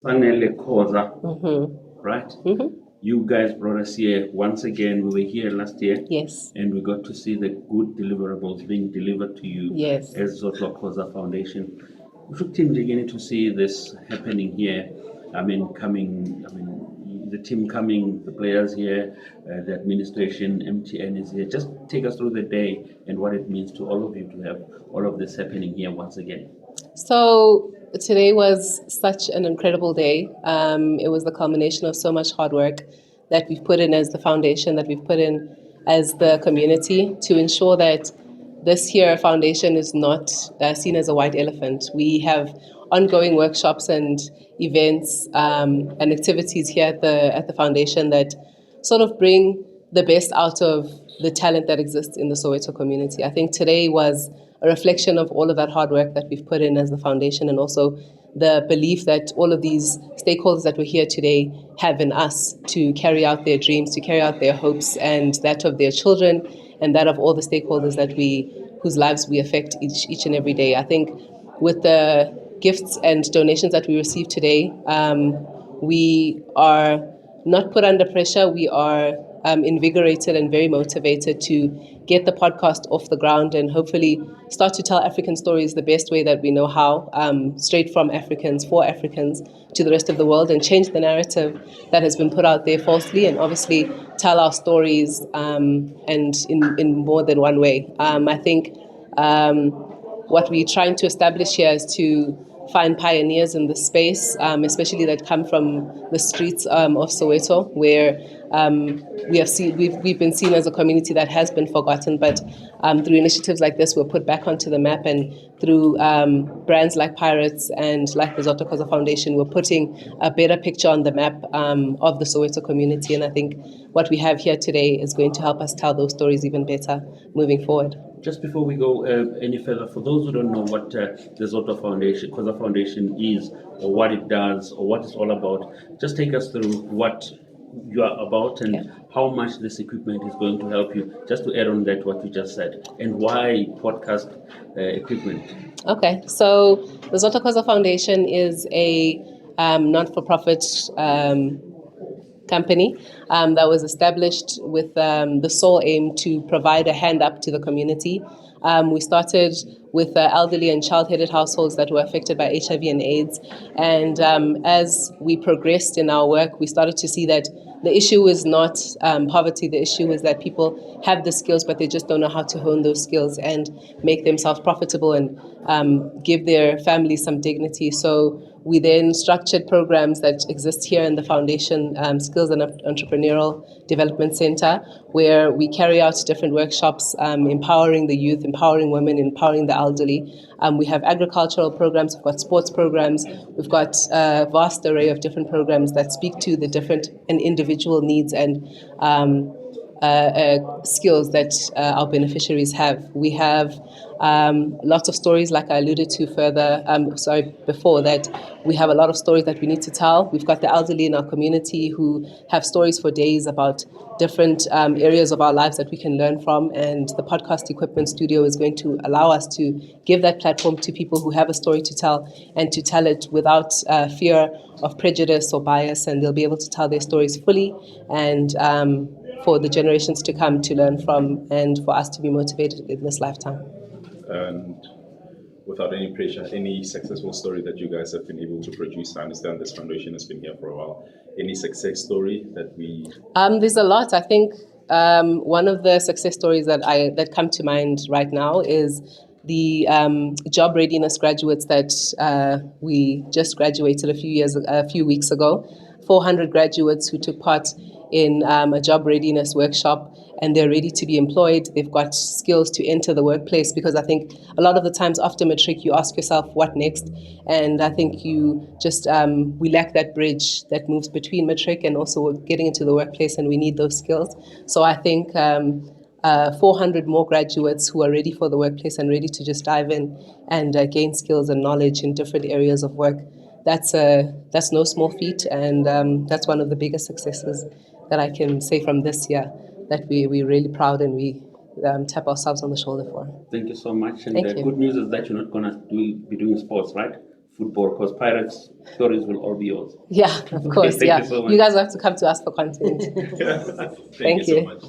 Sanele, Khoza, right? Mm-hmm. You guys brought us here once again. We were here last year. Yes. And we got to see the good deliverables being delivered to you Yes. as Zodwa Khoza Foundation. We should team beginning to see this happening here. The team coming, the players here, the administration, MTN is here. Just take us through the day and what it means to all of you to have all of this happening here once again. So today was such an incredible day. It was the culmination of so much hard work that we've put in as the foundation, that we've put in as the community to ensure that this here foundation is not seen as a white elephant. We have ongoing workshops and events and activities here at the foundation that sort of bring the best out of the talent that exists in the Soweto community. I think today was a reflection of all of that hard work that we've put in as the foundation, and also the belief that all of these stakeholders that were here today have in us to carry out their dreams, to carry out their hopes, and that of their children, and that of all the stakeholders whose lives we affect each and every day. I think with the gifts and donations that we received today, we are not put under pressure. We are invigorated and very motivated to get the podcast off the ground and hopefully start to tell African stories the best way that we know how, straight from Africans, for Africans, to the rest of the world, and change the narrative that has been put out there falsely, and obviously tell our stories and in more than one way. I think what we're trying to establish here is to find pioneers in the space, especially that come from the streets of Soweto, where we've been seen as a community that has been forgotten, but through initiatives like this, we're put back onto the map, and through brands like Pirates and like the Zodwa Khoza Foundation, we're putting a better picture on the map of the Soweto community. And I think what we have here today is going to help us tell those stories even better moving forward. Just before we go any further, for those who don't know what the Zodwa Foundation, Khoza Foundation is, or what it does, or what it's all about, just take us through what you are about and how much this equipment is going to help you. Just to add on that, what you just said, and why podcast equipment. Okay, so the Zodwa Khoza Foundation is a non-for-profit company that was established with the sole aim to provide a hand up to the community. We started with elderly and child-headed households that were affected by HIV and AIDS. And as we progressed in our work, we started to see that the issue is not poverty. The issue is that people have the skills, but they just don't know how to hone those skills and make themselves profitable and give their families some dignity. So we then structured programs that exist here in the foundation, Skills and Entrepreneurial Development Center, where we carry out different workshops, empowering the youth, empowering women, empowering the elderly. We have agricultural programs, we've got sports programs, we've got a vast array of different programs that speak to the different and individual needs and skills that our beneficiaries have. We have lots of stories, like I alluded to before, that we have a lot of stories that we need to tell. We've got the elderly in our community who have stories for days about different areas of our lives that we can learn from, and the podcast equipment studio is going to allow us to give that platform to people who have a story to tell, and to tell it without fear of prejudice or bias, and they'll be able to tell their stories fully, and for the generations to come to learn from, and for us to be motivated in this lifetime. And without any pressure, any successful story that you guys have been able to produce? I understand this foundation has been here for a while. Any success story that we... There's a lot. I think one of the success stories that come to mind right now is the job readiness graduates that we just graduated a few weeks ago. 400 graduates who took part in a job readiness workshop, and they're ready to be employed. They've got skills to enter the workplace, because I think a lot of the times after matric, you ask yourself, what next? And I think we lack that bridge that moves between matric and also getting into the workplace, and we need those skills. So I think 400 more graduates who are ready for the workplace and ready to just dive in and gain skills and knowledge in different areas of work. That's no small feat, and that's one of the biggest successes that I can say from this year, that we're really proud and we tap ourselves on the shoulder for. Thank you so much. And Thank the you. good news is that you're not going to be doing sports, right? football, because Pirates stories will all be yours. Yeah, of course. Thank Yeah, you so much. you guys will have to come to us for content. Thank you so you. much.